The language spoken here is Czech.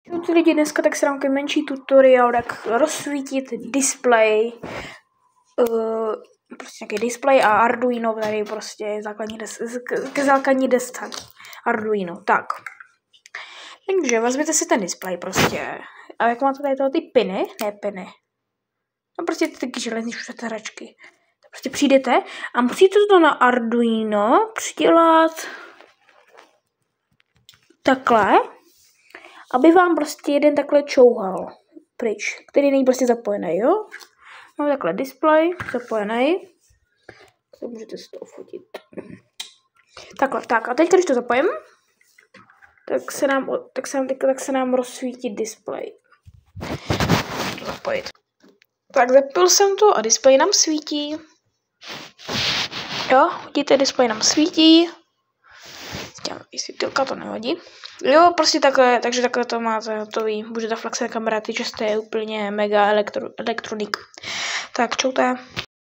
Čau lidi, dneska tak se dám menší tutoriál, jak rozsvítit displej, prostě nějaký displej a Arduino, tady prostě základní deska Arduino, tak. Takže vezměte si ten displej prostě, a jak máte tady ty piny, no prostě ty železní štěteračky, tak prostě přijdete a musíte to na Arduino přidělat takhle, aby vám prostě jeden takhle čouhal pryč, který není prostě zapojený, jo? Mám takhle displej zapojený, tak můžete si to fotit. Takhle, tak a teď, když to zapojím, tak se nám rozsvítí displej. To zapojit. Tak zapil jsem to a displej nám svítí. Jo, vidíte, displej nám svítí. Světilka to nevadí. Jo, prostě takhle, takže takhle to máte hotový. Můžete flexit kamera, že jste úplně mega elektronik. Tak čaute.